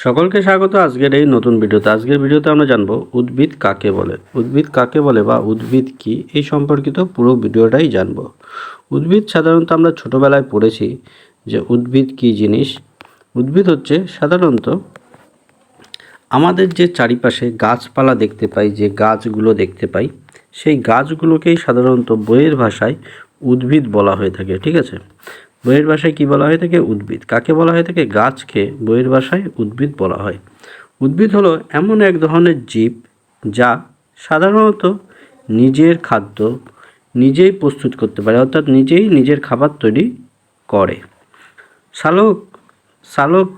সকলকে স্বাগত আজকের এই নতুন ভিডিওতে। আজকের ভিডিওতে আমরা জানবো উদ্ভিদ কাকে বলে, উদ্ভিদ কাকে বলে বা উদ্ভিদ কি, এই সম্পর্কিত পুরো ভিডিওটাই জানবো। উদ্ভিদ সাধারণত আমরা ছোটোবেলায় পড়েছি যে উদ্ভিদ কি জিনিস। উদ্ভিদ হচ্ছে সাধারণত আমাদের যে চারিপাশে গাছপালা দেখতে পাই, যে গাছগুলো দেখতে পাই, সেই গাছগুলোকেই সাধারণত বইয়ের ভাষায় উদ্ভিদ বলা হয়ে থাকে। ঠিক আছে, বইয়ের ভাষায় কি বলা হয়ে থাকে? উদ্ভিদ। কাকে বলা হয়ে থাকে? গাছকে বইয়ের ভাষায় উদ্ভিদ বলা হয়। উদ্ভিদ হলো এমন এক ধরনের জীব যা সাধারণত নিজের খাদ্য নিজেই প্রস্তুত করতে পারে, অর্থাৎ নিজেই নিজের খাবার তৈরি করে। সালোক সালোক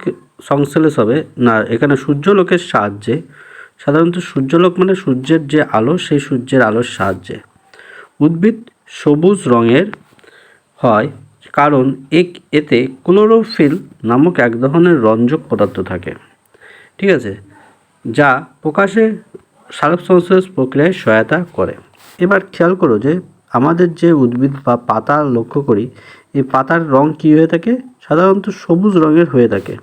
সংশ্লেষ হবে না, এখানে সূর্যালোকের সাহায্যে। সাধারণত সূর্যালোক মানে সূর্যের যে আলো, সেই সূর্যের আলোর সাহায্যে। উদ্ভিদ সবুজ রঙের হয় কারণ এতে ক্লোরোফিল নামক এক ধরনের রঞ্জক পদার্থ থাকে। ঠিক আছে, যা প্রকাশে সালোক সংশ্লেষ প্রক্রিয়ায় সহায়তা করে। এবার খেয়াল করো যে আমাদের যে উদ্ভিদ বা পাতা লক্ষ্য করি, এই পাতার রং কী হয়ে থাকে? সাধারণত সবুজ রঙের হয়ে থাকে।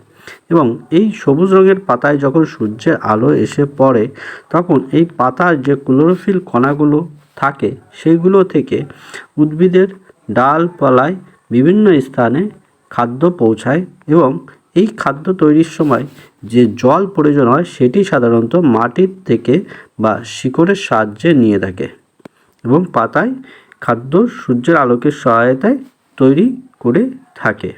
এবং এই সবুজ রঙের পাতায় যখন সূর্যের আলো এসে পড়ে, তখন এই পাতার যে ক্লোরোফিল কণাগুলো থাকে, সেইগুলো থেকে উদ্ভিদের ডালপালায় বিভিন্ন স্থানে খাদ্য পৌঁছায় এবং এই খাদ্য তৈরির সময় যে জল প্রয়োজন হয়, সেটি সাধারণত মাটির থেকে বা শিকড়ের সাহায্যে নিয়ে থাকে এবং পাতায় খাদ্য সূর্যের আলোকের সহায়তায় তৈরি করে থাকে।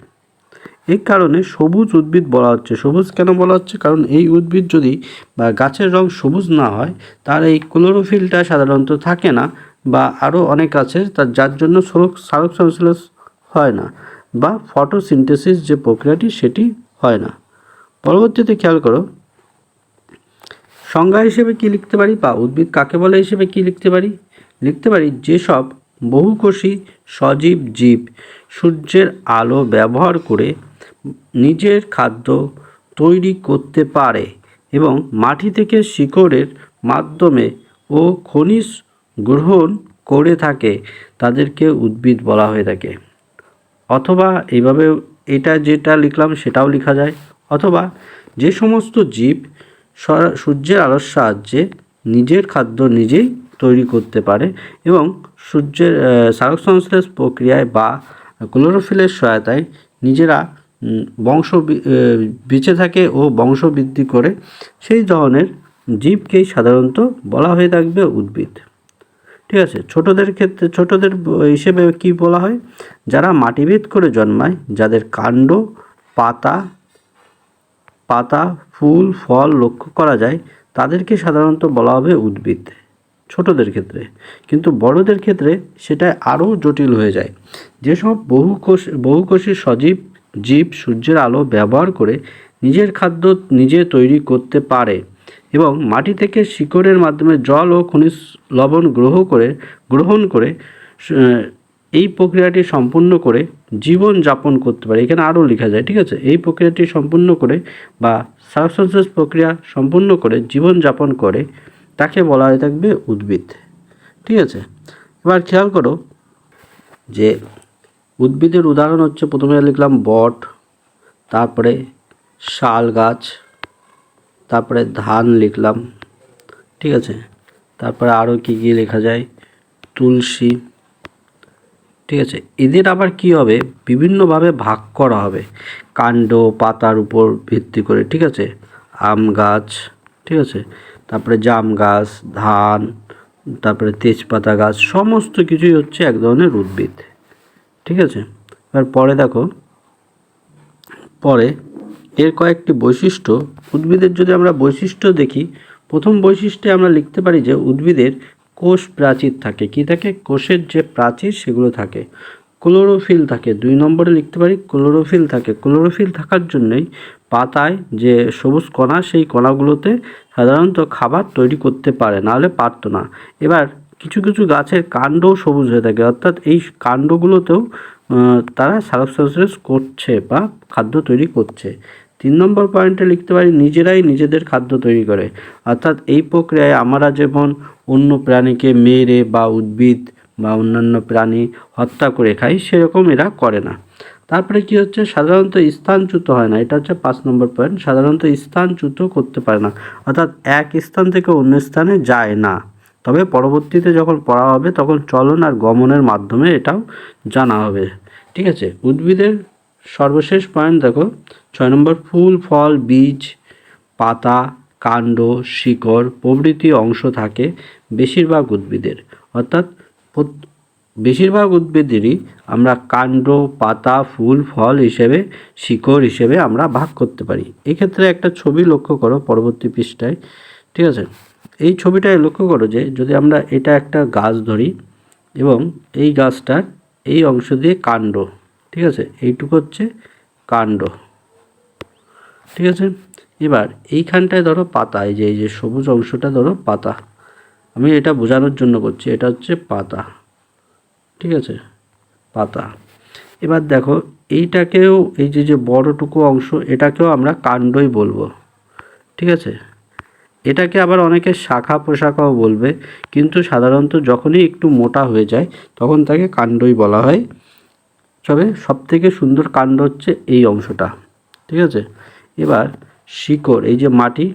এই কারণে সবুজ উদ্ভিদ বলা হচ্ছে। সবুজ কেন বলা হচ্ছে? কারণ এই উদ্ভিদ যদি বা গাছের রং সবুজ না হয়, তার এই ক্লোরোফিলটা সাধারণত থাকে না, বা আরও অনেক আছে তার, যার জন্য সালোক সংশ্লেষ হয় না বা ফটোসিনথেসিস যে প্রক্রিয়াটি, সেটি হয় না। পরবর্তীতে খেয়াল করো, সংজ্ঞা হিসেবে কি লিখতে পারি বা উদ্ভিদ কাকে বলে হিসেবে কি লিখতে পারি? লিখতে পারি যেসব বহুকোষী সজীব জীব সূর্যের আলো ব্যবহার করে নিজের খাদ্য তৈরি করতে পারে এবং মাটি থেকে শিকড়ের মাধ্যমে ও খনিজ গ্রহণ করে থাকে, তাদেরকে উদ্ভিদ বলা হয়ে থাকে। অথবা এইভাবে এটা যেটা লিখলাম সেটাও লেখা যায়। অথবা যে সমস্ত জীব সূর্যের আলোর সাহায্যে নিজের খাদ্য নিজেই তৈরি করতে পারে এবং সূর্যের সালোক সংশ্লেষ প্রক্রিয়ায় বা ক্লোরোফিলের সহায়তায় নিজেরা বেঁচে থাকে ও বংশ বৃদ্ধি করে, সেই ধরনের জীবকেই সাধারণত বলা হয়ে থাকবে উদ্ভিদ। ঠিক আছে, ছোটদের ক্ষেত্রে ছোটদের হিসেবে কি বলা হয়? যারা মাটিভেদ করে জন্মায়, যাদের কাণ্ড, পাতা, ফুল, ফল লক্ষ্য করা যায়, তাদেরকে সাধারণত বলা হবে উদ্ভিদ ছোটদের ক্ষেত্রে। কিন্তু বড়দের ক্ষেত্রে সেটা আরও জটিল হয়ে যায়। যেসব বহুকোষী সজীব জীব সূর্যের আলো ব্যবহার করে নিজের খাদ্য নিজে তৈরি করতে পারে এবং মাটি থেকে শিকড়ের মাধ্যমে জল ও খনিজ লবণ গ্রহণ করে এই প্রক্রিয়াটি সম্পূর্ণ করে জীবন যাপন করতে পারে। এখানে আরও লেখা যায়। ঠিক আছে, এই প্রক্রিয়াটি সম্পূর্ণ করে বা সালোক সংশ্লেষ প্রক্রিয়া সম্পূর্ণ করে জীবন যাপন করে, তাকে বলা হয়ে থাকবে উদ্ভিদ। ঠিক আছে, এবার খেয়াল করো যে উদ্ভিদের উদাহরণ হচ্ছে, প্রথমে লিখলাম বট, তারপরে শাল গাছ, তারপরে ধান লিখলাম। ঠিক আছে, তারপরে আরও কী কী লেখা যায়? তুলসী। ঠিক আছে, এদের আবার কি হবে? বিভিন্নভাবে ভাগ করা হবে কাণ্ড পাতার উপর ভিত্তি করে। ঠিক আছে, আম গাছ, ঠিক আছে, তারপরে জাম গাছ, ধান, তারপরে তেজপাতা গাছ, সমস্ত কিছুই হচ্ছে এক ধরনের উদ্ভিদ। ঠিক আছে, এবার পরে দেখো, পরে এর কয়েকটি বৈশিষ্ট্য। উদ্ভিদের যদি আমরা বৈশিষ্ট্য দেখি, প্রথম বৈশিষ্ট্যে আমরা লিখতে পারি যে উদ্ভিদের কোষ প্রাচীর থাকে। কি থাকে? কোষের যে প্রাচীর সেগুলো থাকে। ক্লোরোফিল থাকে। 2 নম্বরে লিখতে পারি ক্লোরোফিল থাকে। ক্লোরোফিল থাকার জন্যই পাতায় যে সবুজ কণা, সেই কণাগুলোতে সাধারণত খাবার তৈরি করতে পারে, নাহলে পারতো না। এবার কিছু কিছু গাছের কাণ্ডও সবুজ হয়ে থাকে, অর্থাৎ এই কাণ্ডগুলোতেও তারা সালোক সংশ্লেষ করছে বা খাদ্য তৈরি করছে। 3 নম্বর পয়েন্টে লিখতে পারি নিজেরাই নিজেদের খাদ্য তৈরি করে, অর্থাৎ এই প্রক্রিয়ায় আমরা যেমন অন্য প্রাণীকে মেরে বা উদ্ভিদ বা অন্যান্য প্রাণী হত্যা করে খাই, সেরকম এরা করে না। তারপরে কি হচ্ছে, সাধারণত স্থানচ্যুত হয় না, এটা হচ্ছে 5 নম্বর পয়েন্ট। সাধারণত স্থানচ্যুত করতে পারে না, অর্থাৎ এক স্থান থেকে অন্য স্থানে যায় না। তবে পরবর্তীতে যখন পড়া হবে তখন চলন আর গমনের মাধ্যমে এটাও জানা হবে। ঠিক আছে, উদ্ভিদের সর্বশেষ পয়েন্ট দেখো 6 নম্বর, ফুল, ফল, বীজ, পাতা, কাণ্ড, শিকড় প্রভৃতি অংশ থাকে বেশিরভাগ উদ্ভিদের। অর্থাৎ বেশিরভাগ উদ্ভিদেরই আমরা কাণ্ড, পাতা, ফুল, ফল হিসেবে, শিকড় হিসেবে আমরা ভাগ করতে পারি। এক্ষেত্রে একটা ছবি লক্ষ্য করো পরবর্তী পৃষ্ঠায়। ঠিক আছে, এই ছবিটায় লক্ষ্য করো যে যদি আমরা এটা একটা গাছ ধরি এবং এই গাছটার এই অংশ দিয়ে কাণ্ড, ঠিক আছে, এইটুকু হচ্ছে কাণ্ড। ঠিক আছে, এবার এইখানটায় ধরো পাতা, এই যে সবুজ অংশটা ধরো পাতা, আমি এটা বোঝানোর জন্য করছি, এটা হচ্ছে পাতা। ঠিক আছে, পাতা। এবার দেখো এইটাকেও, এই যে বড়টুকু অংশ, এটাকেও আমরা কাণ্ডই বলবো। ঠিক আছে, এটাকে আবার অনেকে শাখা প্রশাখাও বলবে, কিন্তু সাধারণত যখনই একটু মোটা হয়ে যায় তখন তাকে কাণ্ডই বলা হয়। তবে সবথেকে সুন্দর কাণ্ড হচ্ছে এই অংশটা। ঠিক আছে, এবার শিকড়, এই যে মাটি,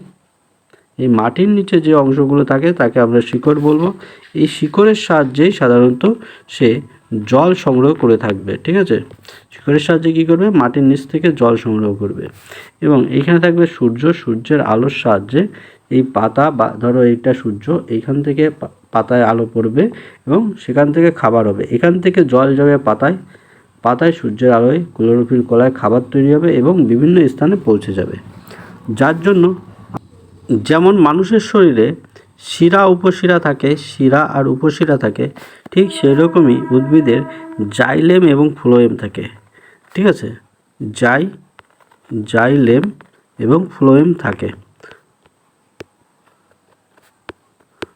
এই মাটির নিচে যে অংশগুলো থাকে তাকে আমরা শিকড় বলবো। এই শিকড়ের সাহায্যেই সাধারণত সে জল সংগ্রহ করে থাকবে। ঠিক আছে, শিকড়ের সাহায্যে কী করবে, মাটির নিচ থেকে জল সংগ্রহ করবে। এবং এইখানে থাকবে সূর্য, সূর্যের আলোর সাহায্যে এই পাতা, বা ধরো এইটা সূর্য, এইখান থেকে পাতায় আলো পড়বে এবং সেখান থেকে খাবার হবে। এখান থেকে জল যাবে পাতায়, পাতায় সূর্যের আলোয় ক্লোরোফিল কলায় খাবার তৈরি হবে এবং বিভিন্ন স্থানে পৌঁছে যাবে। যার জন্য যেমন মানুষের শরীরে শিরা উপশিরা থাকে, শিরা আর উপশিরা থাকে, ঠিক সেই রকমই উদ্ভিদের জাইলেম এবং ফ্লোয়েম থাকে। ঠিক আছে, জাইলেম এবং ফ্লোয়েম থাকে,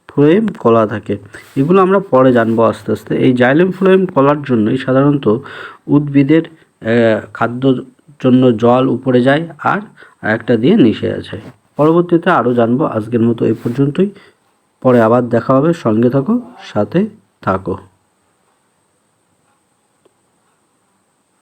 ফ্লোয়েম কলা থাকে। এগুলো আমরা পরে জানবো আস্তে আস্তে। এই জাইলেম ফ্লোয়েম কলার জন্যই সাধারণত উদ্ভিদের খাদ্যর জন্য জল উপরে যায় আর একটা দিয়ে নিচে আছে। পরবর্তীতে আরও জানবো। আজকের মতো এই পর্যন্তই, পরে আবার দেখা হবে। সঙ্গে থাকো, সাথে থাকো।